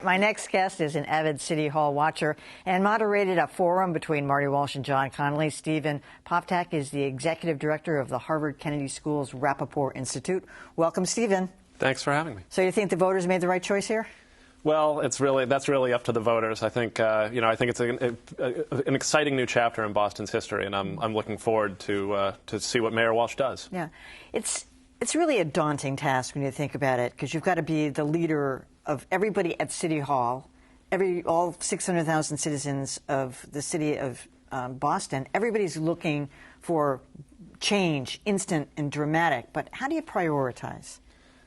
My next guest is an avid City Hall watcher and moderated a forum between Marty Walsh and John Connolly. Steven Poftak is the executive director of the Harvard Kennedy School's Rappaport Institute. Welcome, Steven. Thanks for having me. So you think the voters made the right choice here? Well, that's really up to the voters. I think I think it's an exciting new chapter in Boston's history, and I'm looking forward to see what Mayor Walsh does. Yeah, it's really a daunting task when you think about it, because you've got to be the leader of everybody at City Hall, all 600,000 citizens of the city of Boston. Everybody's looking for change, instant and dramatic. But how do you prioritize?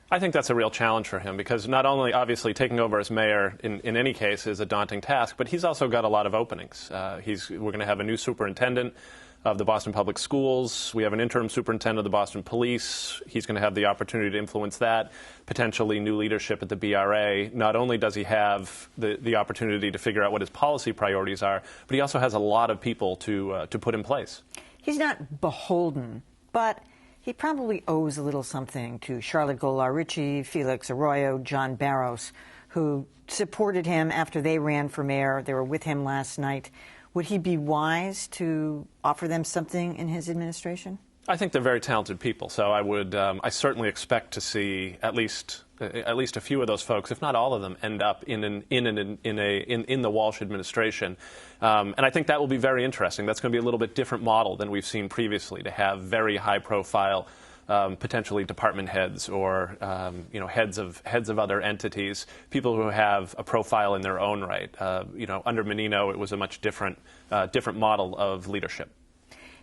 I think that's a real challenge for him, because not only, obviously, taking over as mayor in any case is a daunting task, but he's also got a lot of openings. We're going to have a new superintendent of the Boston Public Schools. We have an interim superintendent of the Boston Police. He's going to have the opportunity to influence that, potentially new leadership at the BRA. Not only does he have the opportunity to figure out what his policy priorities are, but he also has a lot of people to put in place. He's not beholden, but he probably owes a little something to Charlotte Golar-Ritchie, Felix Arroyo, John Barros, who supported him after they ran for mayor. They were with him last night. Would he be wise to offer them something in his administration? I think they're very talented people, so I certainly expect to see at least a few of those folks, if not all of them, end up in the Walsh administration, and I think that will be very interesting. That's going to be a little bit different model than we've seen previously, to have very high-profile, potentially department heads or heads of other entities, people who have a profile in their own right. Under MiniNo, it was a much different model of leadership.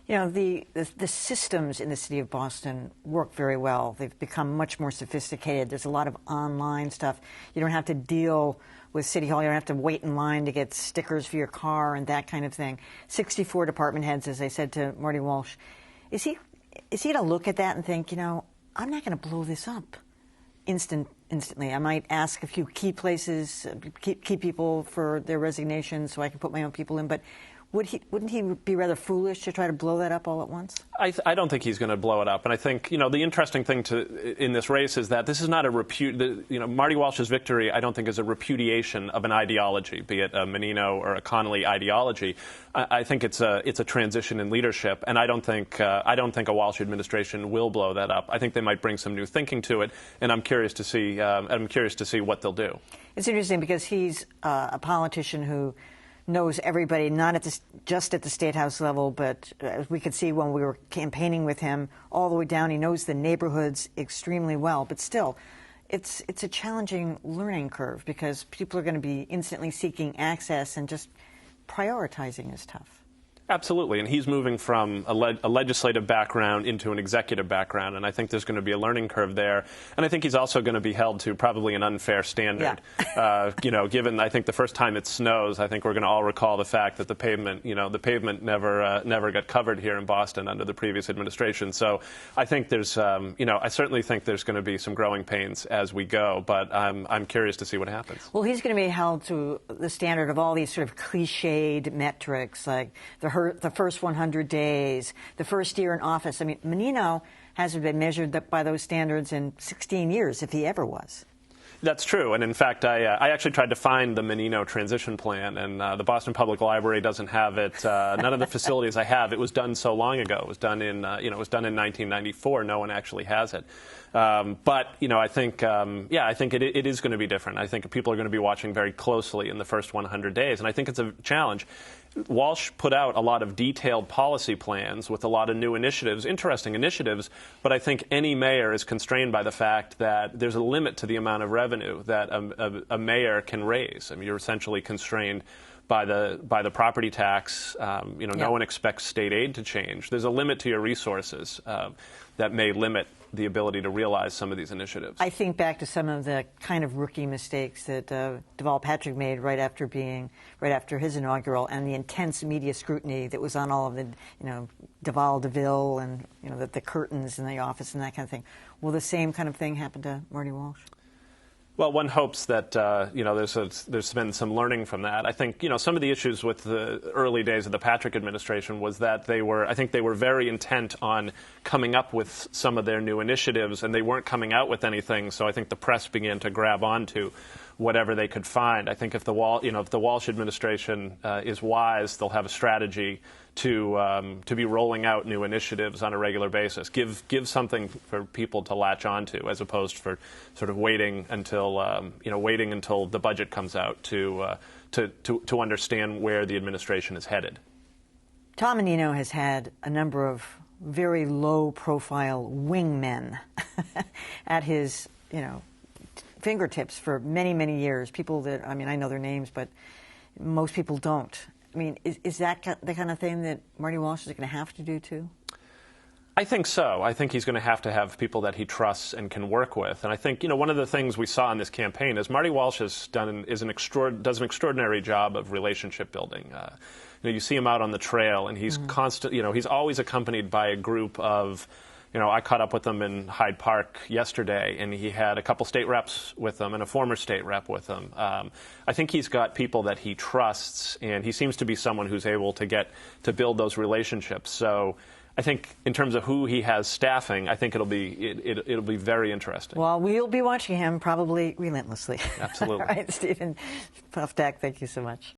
You know, the systems in the city of Boston work very well. They've become much more sophisticated. There's a lot of online stuff. You don't have to deal with City Hall. You don't have to wait in line to get stickers for your car and that kind of thing. 64 department heads, as I said to Marty Walsh. Is he to look at that and think, I'm not going to blow this up instantly? I might ask a few key places, key people for their resignations so I can put my own people in, but wouldn't he be rather foolish to try to blow that up all at once? I don't think he's going to blow it up. And I think, the interesting thing in this race is that this is not a Marty Walsh's victory, I don't think, is a repudiation of an ideology, be it a MiniNo or a Connolly ideology. I think it's a transition in leadership, and I don't think a Walsh administration will blow that up. I think they might bring some new thinking to it, and I'm curious to see what they'll do. It's interesting because he's a politician who knows everybody, not just at the State House level, but as we could see when we were campaigning with him, all the way down. He knows the neighborhoods extremely well. But still, it's a challenging learning curve, because people are going to be instantly seeking access, and just prioritizing is tough. Absolutely, and he's moving from a legislative background into an executive background, and I think there's going to be a learning curve there. And I think he's also going to be held to probably an unfair standard. Yeah. Given, I think, the first time it snows, I think we're going to all recall the fact that the pavement never got covered here in Boston under the previous administration. So I think there's, I certainly think there's going to be some growing pains as we go, but I'm curious to see what happens. Well, he's going to be held to the standard of all these sort of cliched metrics, like the first 100 days, the first year in office. I mean, MiniNo hasn't been measured by those standards in 16 years, if he ever was. That's true, and in fact, I actually tried to find the MiniNo transition plan, and the Boston Public Library doesn't have it. None of the facilities I have. It was done so long ago. It was done in, it was done in 1994. No one actually has it. But I think, I think it is going to be different. I think people are going to be watching very closely in the first 100 days, and I think it's a challenge. Walsh put out a lot of detailed policy plans with a lot of new initiatives, interesting initiatives, but I think any mayor is constrained by the fact that there's a limit to the amount of revenue that a mayor can raise. I mean, you're essentially constrained by the property tax. No one expects state aid to change. There's a limit to your resources that may limit the ability to realize some of these initiatives. I think back to some of the kind of rookie mistakes that Deval Patrick made right after his inaugural, and the intense media scrutiny that was on all of the, Deval, DeVille, and the curtains in the office and that kind of thing. Will the same kind of thing happen to Marty Walsh? Well, one hopes that there's been some learning from that. I think some of the issues with the early days of the Patrick administration was that they were very intent on coming up with some of their new initiatives, and they weren't coming out with anything. So I think the press began to grab onto whatever they could find. I think if the Walsh administration is wise, they'll have a strategy to be rolling out new initiatives on a regular basis. Give something for people to latch onto, as opposed for sort of waiting until the budget comes out to understand where the administration is headed. Tom MiniNo has had a number of very low-profile wingmen at his, fingertips for many, many years. People that, I know their names, but most people don't. I mean, is that the kind of thing that Marty Walsh is going to have to do too? I think so. I think he's going to have people that he trusts and can work with. And I think, one of the things we saw in this campaign is Marty Walsh does an extraordinary job of relationship building. You see him out on the trail, and he's he's always accompanied by a group of, I caught up with him in Hyde Park yesterday, and he had a couple state reps with him and a former state rep with him. I think he's got people that he trusts, and he seems to be someone who's able to build those relationships. So I think in terms of who he has staffing, I think it'll be very interesting. Well, we'll be watching him probably relentlessly. Absolutely. All right, Steven Poftak, thank you so much.